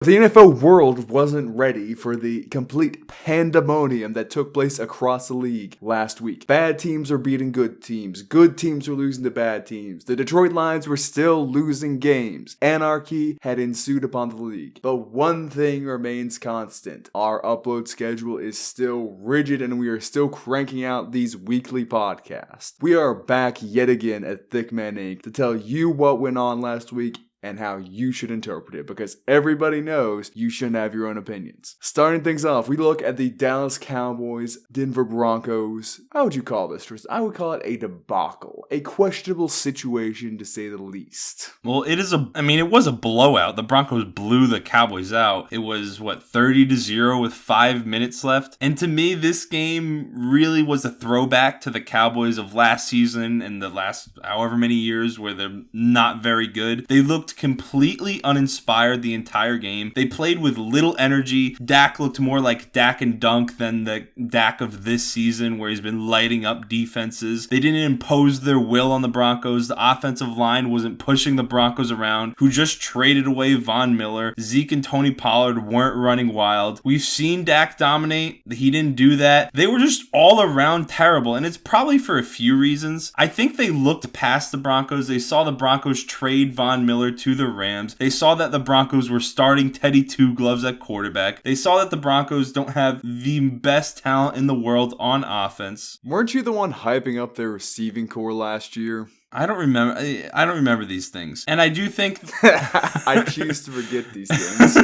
The NFL world wasn't ready for the complete pandemonium that took place across the league last week. Bad teams were beating good teams were losing to bad teams, the Detroit Lions were still losing games, anarchy had ensued upon the league. But one thing remains constant: our upload schedule is still rigid and we are still cranking out these weekly podcasts. We are back yet again at thiccmaninc to tell you what went on last week and how you should interpret it, because everybody knows you shouldn't have your own opinions. Starting things off, we look at the Dallas Cowboys, Denver Broncos. How would you call this, Tristan? I would call it a debacle. A questionable situation, to say the least. Well, it was a blowout. The Broncos blew the Cowboys out. It was, 30-0 with 5 minutes left. And to me, this game really was a throwback to the Cowboys of last season and the last however many years where they're not very good. They looked completely uninspired the entire game. They played with little energy. Dak looked more like Dak and Dunk than the Dak of this season, where he's been lighting up defenses. They didn't impose their will on the Broncos. The offensive line wasn't pushing the Broncos around, who just traded away Von Miller. Zeke and Tony Pollard weren't running wild. We've seen Dak dominate. He didn't do that. They were just all around terrible, and it's probably for a few reasons. I think they looked past the Broncos. They saw the Broncos trade Von Miller to the Rams. They saw that the Broncos were starting Teddy Two Gloves at quarterback. They saw that the Broncos don't have the best talent in the world on offense. Weren't you the one hyping up their receiving core last year? I don't remember these things. And I do think I choose to forget these things.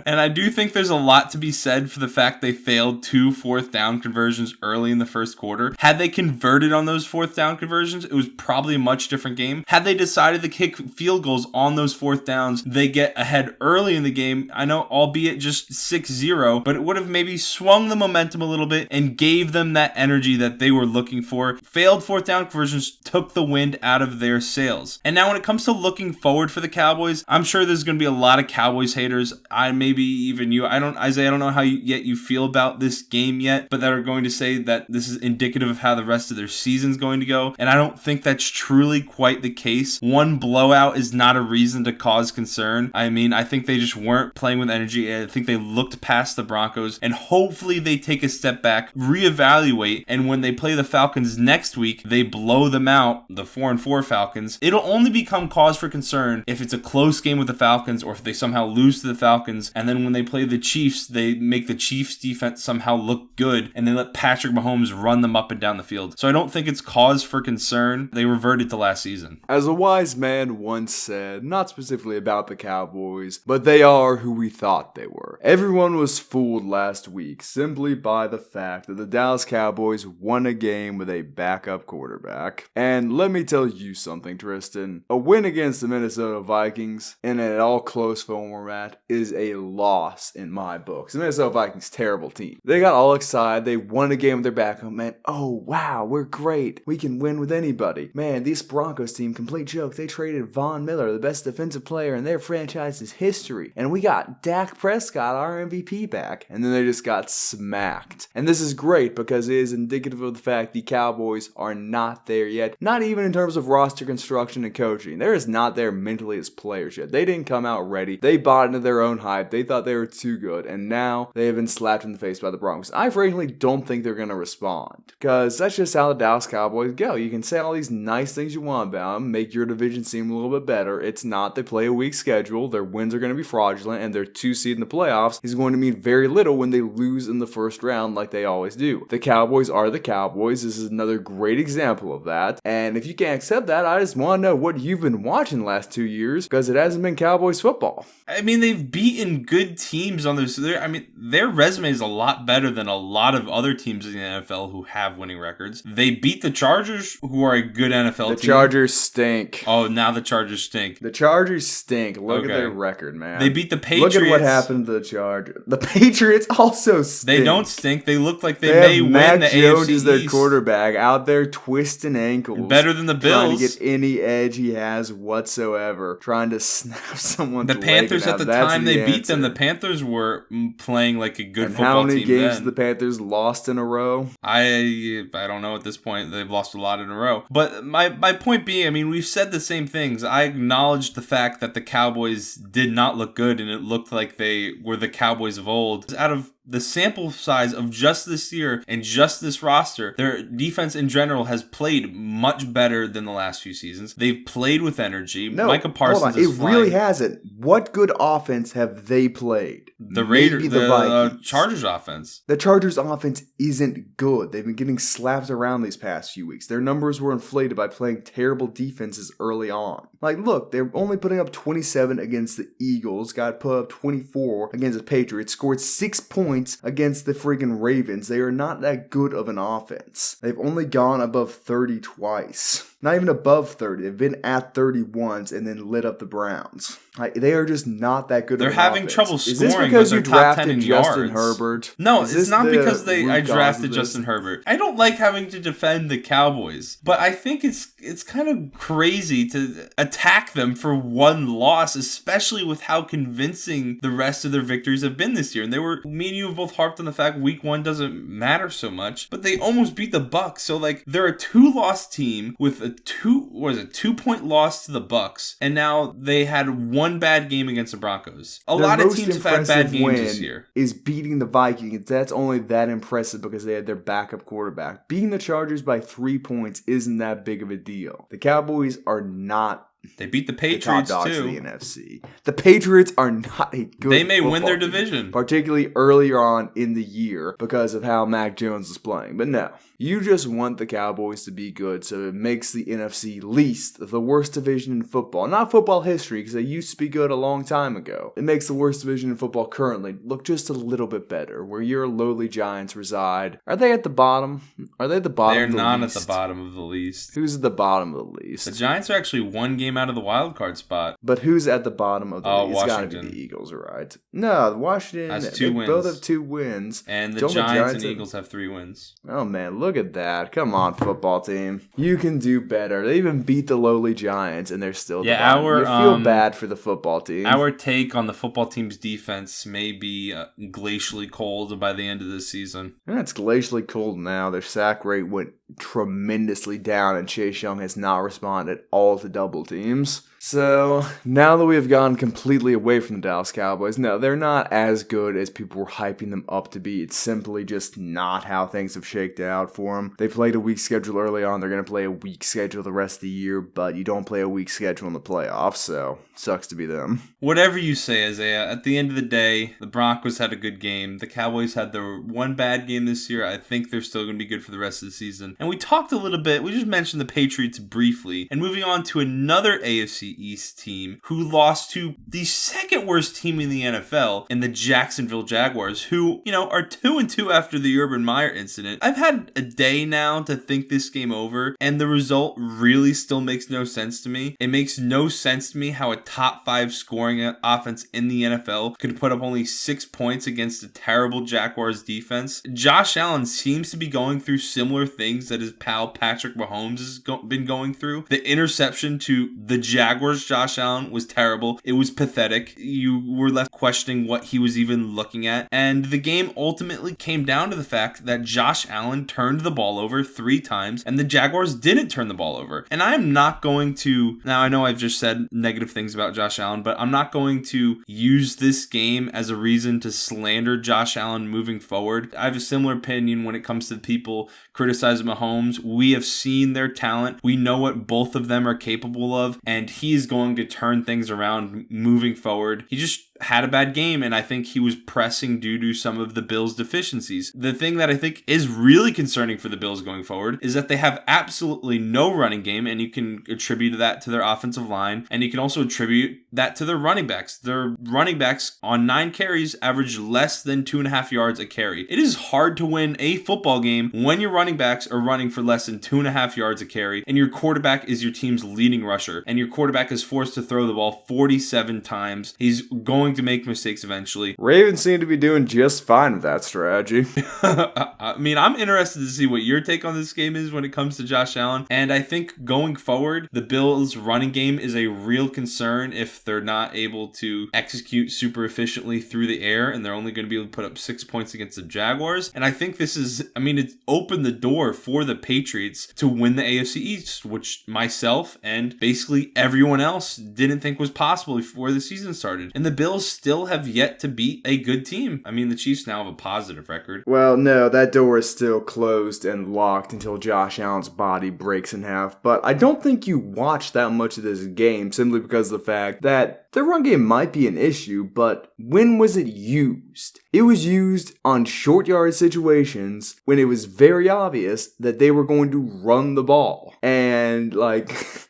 And I do think there's a lot to be said for the fact they failed 2 fourth down conversions early in the first quarter. Had they converted on those fourth down conversions, it was probably a much different game. Had they decided to kick field goals on those fourth downs, they get ahead early in the game. I know, albeit just 6-0, but it would have maybe swung the momentum a little bit and gave them that energy that they were looking for. Failed fourth down conversions took the wind out of their sails. And now when it comes to looking forward for the Cowboys, I'm sure there's going to be a lot of Cowboys haters. Maybe even you. Isaiah, I don't know how you feel about this game yet, but that are going to say that this is indicative of how the rest of their season's going to go. And I don't think that's truly quite the case. One blowout is not a reason to cause concern. I think they just weren't playing with energy. I think they looked past the Broncos, and hopefully they take a step back, reevaluate, and when they play the Falcons next week, they blow them out, the 4-4 Falcons. It'll only become cause for concern if it's a close game with the Falcons, or if they somehow lose to the Falcons, and then when they play the Chiefs, they make the Chiefs defense somehow look good, and they let Patrick Mahomes run them up and down the field. So I don't think it's cause for concern. They reverted to last season. As a wise man once said, not specifically about the Cowboys, but they are who we thought they were. Everyone was fooled last week simply by the fact that the Dallas Cowboys won a game with a backup quarterback. And let me tell you something, Tristan. A win against the Minnesota Vikings in an all-close format is a loss in my books. The Minnesota Vikings, terrible team. They got all excited. They won a game with their backup. Man, oh wow, we're great. We can win with anybody. Man, this Broncos team, complete joke. They traded Von Miller, the best defensive player in their franchise's history. And we got Dak Prescott, our MVP, back. And then they just got smacked. And this is great because it is indicative of the fact the Cowboys are not there yet. Not even in terms of roster construction and coaching. They're just not there mentally as players yet. They didn't come out ready. They bought into their own hype. They thought they were too good. And now they have been slapped in the face by the Broncos. I frankly don't think they're going to respond, because that's just how the Dallas Cowboys go. You can say all these nice things you want about them, make your division seem a little bit better. It's not. They play a weak schedule. Their wins are going to be fraudulent, and their 2 seed in the playoffs is going to mean very little when they lose in the first round like they always do. The Cowboys are the Cowboys. This is another great example of that. And if you can't accept that, I just want to know what you've been watching the last 2 years, because it hasn't been Cowboys football. They've beaten good teams on their resume is a lot better than a lot of other teams in the NFL who have winning records. They beat the Chargers, who are a good NFL team. The Chargers stink. Oh, now the Chargers stink. The Chargers stink. Look at their record, man. They beat the Patriots. Look at what happened to the Chargers. The Patriots also stink. They don't stink. They look like they may win the AFC East. Mac Jones is their quarterback, out there twisting ankles. Better than than the trying to Bills. get any edge he has whatsoever, trying to snap someone's The leg. Panthers at the time they beat them, the answer. Panthers were playing like a good And football how many team games then. the Panthers lost in a row? I don't know at this point. They've lost a lot in a row. But my point being, I mean, we've said the same things. I acknowledged the fact that the Cowboys did not look good, and it looked like they were the Cowboys of old. Out of the sample size of just this year and just this roster, their defense in general has played much better than the last few seasons. They've played with energy. No, Micah Parsons is flying. really hasn't. What good offense have they played? The Raiders, the Vikings. Chargers offense. The Chargers offense isn't good. They've been getting slapped around these past few weeks. Their numbers were inflated by playing terrible defenses early on. Like, look, they're only putting up 27 against the Eagles, got put up 24 against the Patriots, scored 6 points against the friggin' Ravens. They are not that good of an offense. They've only gone above 30 twice. Not even above 30. They've been at 30 once and then lit up the Browns. Like, they are just not that good. They're of an having offense. trouble Is this scoring, because but you they're top 10 drafted in Justin yards. Herbert? No, Is it's this not the because I root cause drafted of this? Justin Herbert. I don't like having to defend the Cowboys, but I think it's kind of crazy to attack them for one loss, especially with how convincing the rest of their victories have been this year. And me and you have both harped on the fact week 1 doesn't matter so much, but they almost beat the Bucs. So like they're a 2-loss team with a 2-point loss to the Bucs, and now they had one bad game against the Broncos. A lot of teams have had bad games this year. Is beating the Vikings. That's only that impressive because they had their backup quarterback. Beating the Chargers by 3 points isn't that big of a deal. The Cowboys are not. They beat the The Patriots top dogs too. of the NFC. The Patriots are not a good. They may win their football team, division. particularly earlier on in the year because of how Mac Jones is playing. But no, you just want the Cowboys to be good, so it makes the NFC least the worst division in football. Not football history, because they used to be good a long time ago. It makes the worst division in football currently look just a little bit better, where your lowly Giants reside. Are they at the bottom? Are they at the bottom? They're of the not least? at the bottom of the least. Who's at the bottom of the least? The Giants are actually one game out of the wild card spot. But who's at the bottom of the league? It's got to Washington. be the Eagles, right? No, Washington Has they 2 wins. both have 2 wins. And the Don't Giants and Eagles have 3 wins. Oh man, look at that! Come on, football team, you can do better. They even beat the lowly Giants, and they're still. Yeah, the bottom. our, you feel bad for the football team. Our take on the football team's defense may be glacially cold by the end of this season. And it's glacially cold now. Their sack rate went tremendously down, and Chase Young has not responded at all to double teams. So, now that we have gone completely away from the Dallas Cowboys, no, they're not as good as people were hyping them up to be. It's simply just not how things have shaked out for them. They played a weak schedule early on. They're going to play a weak schedule the rest of the year, but you don't play a weak schedule in the playoffs, so sucks to be them. Whatever you say, Isaiah, at the end of the day, the Broncos had a good game. The Cowboys had their one bad game this year. I think they're still going to be good for the rest of the season. And we talked a little bit, we just mentioned the Patriots briefly. And moving on to another AFC East team who lost to the second worst team in the NFL in the Jacksonville Jaguars, who, are 2-2 after the Urban Meyer incident. I've had a day now to think this game over, and the result really still makes no sense to me. It makes no sense to me how a top 5 scoring offense in the NFL could put up only 6 points against a terrible Jaguars defense. Josh Allen seems to be going through similar things that his pal Patrick Mahomes has been going through. The interception to the Jaguars, Josh Allen, was terrible. It was pathetic. You were left questioning what he was even looking at. And the game ultimately came down to the fact that Josh Allen turned the ball over 3 times and the Jaguars didn't turn the ball over. And I am not going to, now I know I've just said negative things about Josh Allen, but I'm not going to use this game as a reason to slander Josh Allen moving forward. I have a similar opinion when it comes to people criticizing Mahomes. We have seen their talent. We know what both of them are capable of, and he's going to turn things around moving forward. He just had a bad game, and I think he was pressing due to some of the Bills' deficiencies. The thing that I think is really concerning for the Bills going forward is that they have absolutely no running game, and you can attribute that to their offensive line, and you can also attribute that to their running backs. Their running backs on 9 carries average less than 2.5 yards a carry. It is hard to win a football game when your running backs are running for less than 2.5 yards a carry, and your quarterback is your team's leading rusher, and your quarterback is forced to throw the ball 47 times. He's going going to make mistakes eventually. Ravens seem to be doing just fine with that strategy. I mean, I'm interested to see what your take on this game is when it comes to Josh Allen. And I think going forward, the Bills' running game is a real concern if they're not able to execute super efficiently through the air, and they're only going to be able to put up 6 points against the Jaguars. And I think it's opened the door for the Patriots to win the AFC East, which myself and basically everyone else didn't think was possible before the season started. And the Bills still have yet to beat a good team. I mean, the Chiefs now have a positive record. Well, no, that door is still closed and locked until Josh Allen's body breaks in half. But I don't think you watched that much of this game simply because of the fact that the run game might be an issue, but when was it used? It was used on short yard situations when it was very obvious that they were going to run the ball. And,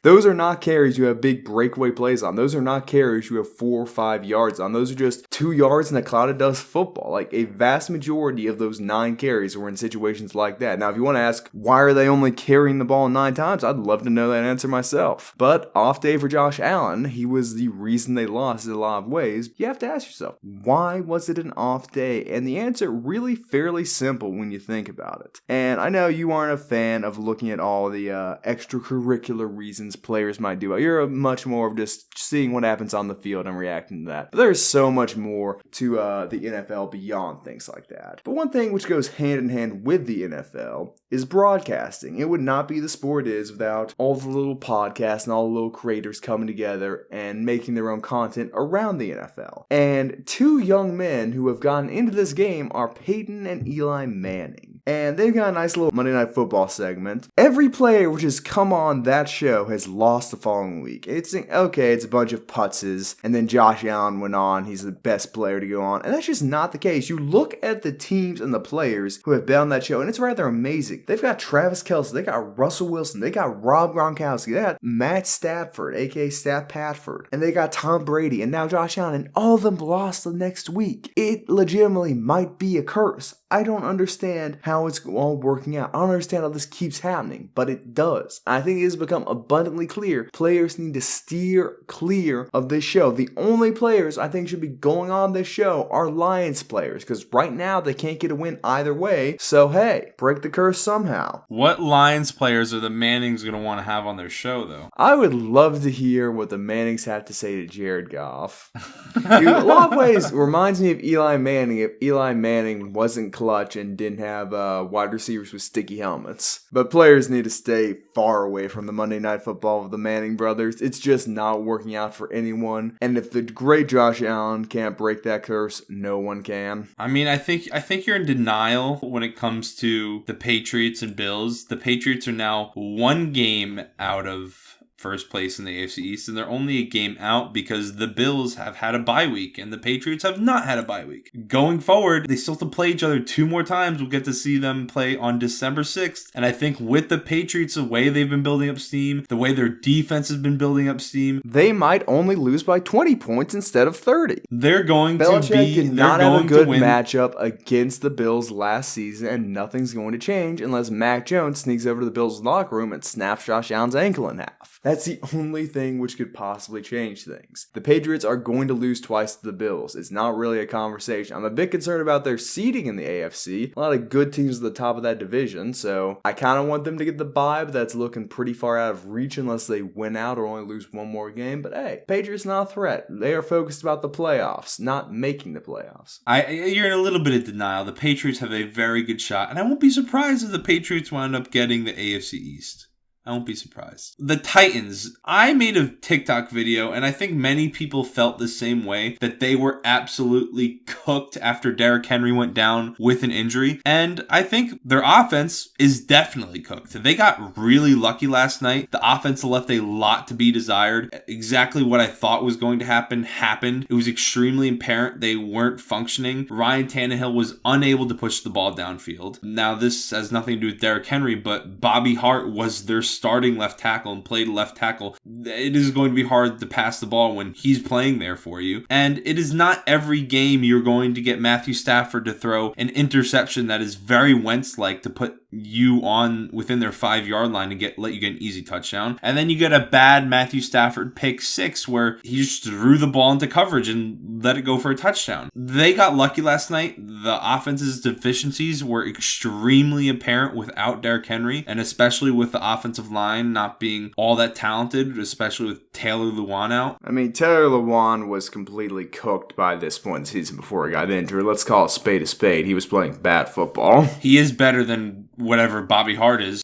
those are not carries you have big breakaway plays on. Those are not carries you have 4 or 5 yards on. Those are just 2 yards in a cloud of dust football. A vast majority of those 9 carries were in situations like that. Now, if you want to ask, why are they only carrying the ball 9 times? I'd love to know that answer myself. But off day for Josh Allen, he was the reason they lost in a lot of ways. You have to ask yourself, why was it an off day? And the answer really fairly simple when you think about it. And I know you aren't a fan of looking at all the extracurricular reasons players might do it. You're much more of just seeing what happens on the field and reacting to that. But there's so much more to the NFL beyond things like that. But one thing which goes hand in hand with the NFL is broadcasting. It would not be the sport it is without all the little podcasts and all the little creators coming together and making their own content around the NFL. And 2 young men who have gotten into this game are Peyton and Eli Manning. And they've got a nice little Monday Night Football segment. Every player which has come on that show has lost the following week. It's a bunch of putzes, and then Josh Allen went on. He's the best player to go on. And that's just not the case. You look at the teams and the players who have been on that show, and it's rather amazing. They've got Travis Kelce, they got Russell Wilson, they got Rob Gronkowski, they got Matt Stafford, aka Stat Patford, and they got Tom Brady, and now Josh Allen, and all of them lost the next week. It legitimately might be a curse. I don't understand how it's all working out. I don't understand how this keeps happening, but it does. I think it has become abundantly clear. Players need to steer clear of this show. The only players I think should be going on this show are Lions players, because right now they can't get a win either way. So hey, break the curse somehow. What Lions players are the Mannings going to want to have on their show, though? I would love to hear what the Mannings have to say to Jared Goff. Dude, a lot of ways reminds me of Eli Manning if Eli Manning wasn't clutch and didn't have wide receivers with sticky helmets. But players need to stay far away from the Monday Night Football of the Manning brothers. It's just not working out for anyone. And if the great Josh Allen can't break that curse, no one can. I mean, I think you're in denial when it comes to the Patriots and Bills. The Patriots are now 1 game out of first place in the AFC East, and they're only a game out because the Bills have had a bye week and the Patriots have not had a bye week. Going forward, they still have to play each other 2 more times. We'll get to see them play on December 6th, and I think with the Patriots, the way they've been building up steam, the way their defense has been building up steam, they might only lose by 20 points instead of 30. They're going Belichick to be did not have a good win. matchup against the Bills last season, and nothing's going to change unless Mac Jones sneaks over to the Bills' locker room and snaps Josh Allen's ankle in half. That's the only thing which could possibly change things. The Patriots are going to lose twice to the Bills. It's not really a conversation. I'm a bit concerned about their seeding in the AFC. A lot of good teams at the top of that division, so I kind of want them to get the bye, but that's looking pretty far out of reach unless they win out or only lose 1 more game. But hey, Patriots not a threat. They are focused about the playoffs, not making the playoffs. You're in a little bit of denial. The Patriots have a very good shot, and I won't be surprised if the Patriots wind up getting the AFC East. I won't be surprised. The Titans. I made a TikTok video, and I think many people felt the same way, that they were absolutely cooked after Derrick Henry went down with an injury. And I think their offense is definitely cooked. They got really lucky last night. The offense left a lot to be desired. Exactly what I thought was going to happen happened. It was extremely apparent they weren't functioning. Ryan Tannehill was unable to push the ball downfield. Now, this has nothing to do with Derrick Henry, but Bobby Hart was their starting left tackle and played left tackle. It is going to be hard to pass the ball when he's playing there for you. And it is not every game you're going to get Matthew Stafford to throw an interception that is very Wentz-like to put you on within their 5-yard line to let you get an easy touchdown. And then you get a bad Matthew Stafford pick 6 where he just threw the ball into coverage and let it go for a touchdown. They got lucky last night. The offense's deficiencies were extremely apparent without Derrick Henry, and especially with the offensive line not being all that talented, especially with Taylor Lewan out. I mean, Taylor Lewan was completely cooked by this point in the season before he got injured. Let's call a spade a spade. He was playing bad football. He is better than whatever Bobby Hart is.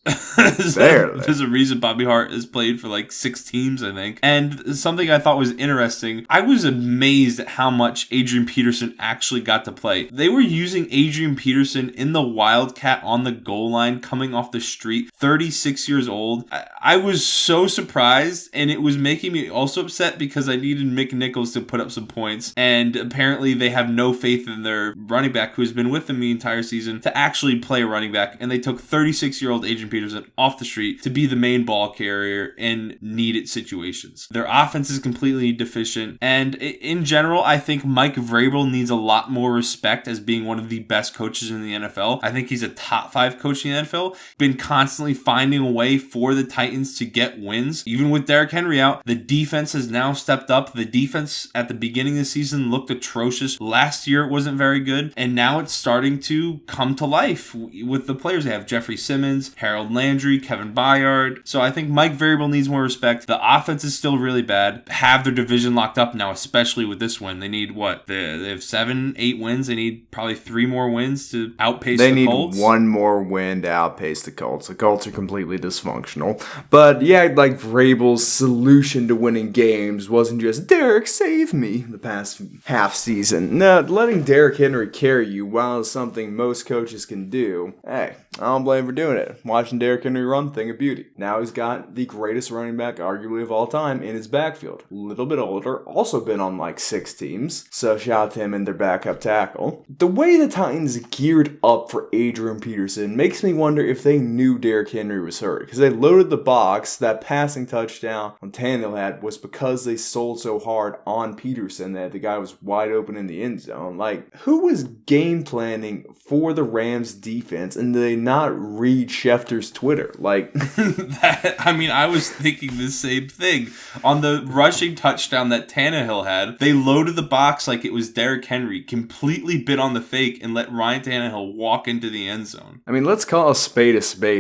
Barely. There's a reason Bobby Hart has played for like 6 teams, I think. And something I thought was interesting, I was amazed at how much Adrian Peterson actually got to play. They were using Adrian Peterson in the Wildcat on the goal line coming off the street, 36 years old. I was so surprised, and it was making me also upset because I needed Mick Nichols to put up some points, and apparently they have no faith in their running back who's been with them the entire season to actually play running back, and they took 36-year-old Adrian Peterson off the street to be the main ball carrier in needed situations. Their offense is completely deficient, and in general, I think Mike Vrabel needs a lot more respect as being one of the best coaches in the NFL. I think he's a top 5 coach in the NFL, been constantly finding a way for the Titans to get wins. Even with Derrick Henry out, the defense has now stepped up. The defense at the beginning of the season looked atrocious. Last year it wasn't very good, and now it's starting to come to life with the players they have. Jeffrey Simmons, Harold Landry, Kevin Byard. So I think Mike Vrabel needs more respect. The offense is still really bad. Have their division locked up now, especially with this win. They need what? They have 7-8 wins. They need probably 3 more wins to outpace the Colts. They need 1 more win to outpace the Colts. The Colts are completely dysfunctional. But yeah, like Vrabel's solution to winning games wasn't just Derrick, save me the past half season. No, letting Derrick Henry carry you, while it's something most coaches can do, hey, I don't blame him for doing it. Watching Derrick Henry run, thing of beauty. Now he's got the greatest running back, arguably of all time, in his backfield. A little bit older, also been on like 6 teams, so shout out to him and their backup tackle. The way the Titans geared up for Adrian Peterson makes me wonder if they knew Derrick Henry was hurt, because they loaded the box. That passing touchdown on Tannehill had was because they sold so hard on Peterson that the guy was wide open in the end zone. Like, who was game planning for the Rams defense, and did they not read Schefter's Twitter? Like, I was thinking the same thing. On the rushing touchdown that Tannehill had, they loaded the box like it was Derrick Henry, completely bit on the fake, and let Ryan Tannehill walk into the end zone. I mean, let's call a spade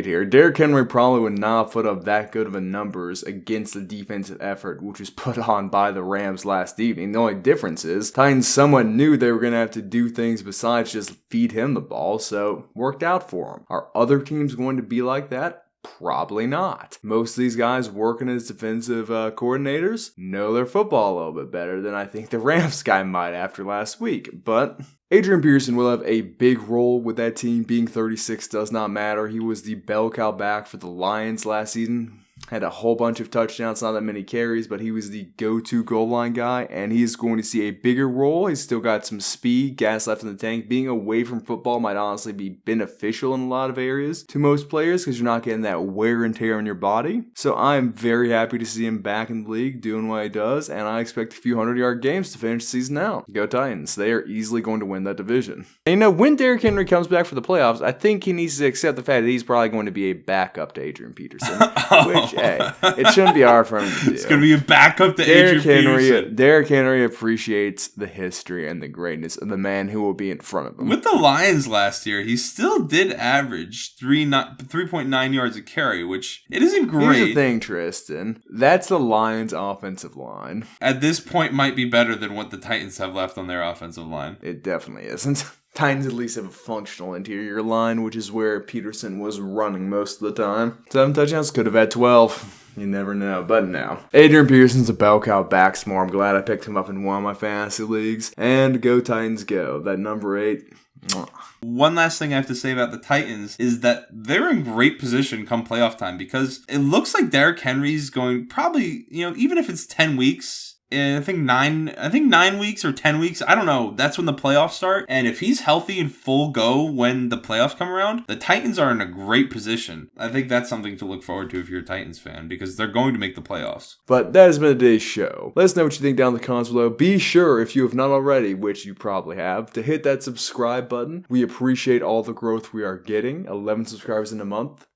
here. Derrick Henry probably would not put up that good of a numbers against the defensive effort which was put on by the Rams last evening. The only difference is Titans somewhat knew they were going to have to do things besides just feed him the ball, so worked out for him. Are other teams going to be like that? Probably not. Most of these guys working as defensive coordinators know their football a little bit better than I think the Rams guy might after last week, but Adrian Peterson will have a big role with that team. Being 36 does not matter. He was the bell cow back for the Lions last season. Had a whole bunch of touchdowns, not that many carries, but he was the go-to goal line guy, and he is going to see a bigger role. He's still got some speed, gas left in the tank. Being away from football might honestly be beneficial in a lot of areas to most players because you're not getting that wear and tear on your body. So I'm very happy to see him back in the league doing what he does, and I expect a few 100-yard games to finish the season out. Go Titans. They are easily going to win that division. And when Derrick Henry comes back for the playoffs, I think he needs to accept the fact that he's probably going to be a backup to Adrian Peterson, which, hey, it shouldn't be hard for him to do. It's going to be a backup to Adrian Peterson. Derrick Henry appreciates the history and the greatness of the man who will be in front of him. With the Lions last year, he still did average 3.9 yards a carry, which it isn't great. Here's the thing, Tristan. That's the Lions' offensive line. At this point, might be better than what the Titans have left on their offensive line. It definitely isn't. Titans at least have a functional interior line, which is where Peterson was running most of the time. 7 touchdowns, could have had 12. You never know, but no. Adrian Peterson's a bell cow back more. I'm glad I picked him up in one of my fantasy leagues. And go Titans go. That number 8. Mwah. One last thing I have to say about the Titans is that they're in great position come playoff time because it looks like Derrick Henry's going probably, even if it's 10 weeks, I think 9 weeks or 10 weeks. I don't know. That's when the playoffs start. And if he's healthy and full go when the playoffs come around, the Titans are in a great position. I think that's something to look forward to if you're a Titans fan, because they're going to make the playoffs. But that has been today's show. Let us know what you think down in the comments below. Be sure, if you have not already, which you probably have, to hit that subscribe button. We appreciate all the growth we are getting. 11 subscribers in a month.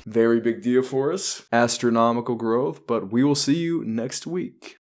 Very big deal for us. Astronomical growth, but we will see you next week.